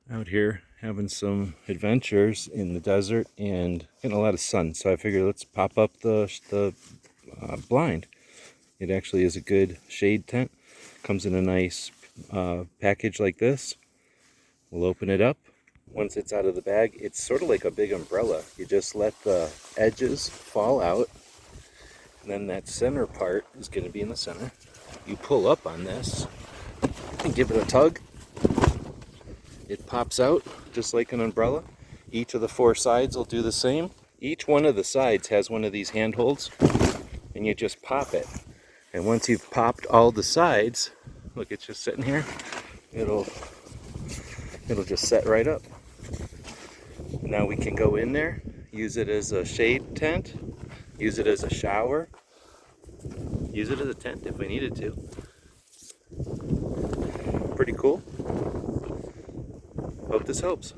Out here having some adventures in the desert and getting a lot of sun, so I figured let's pop up the blind. It actually is a good shade tent. Comes in a nice package like this. We'll open it up. Once it's out of the bag, it's sort of like a big umbrella. You just let the edges fall out, and then that center part is going to be in the center. You pull up on this and give it a tug. It pops out just like an umbrella. Each of the four sides will do the same. Each one of the sides has one of these handholds, and you just pop it. And once you've popped all the sides, look, it's just sitting here. It'll just set right up. Now we can go in there, use it as a shade tent, use it as a shower, use it as a tent if we needed to. Pretty cool. Hope this helps.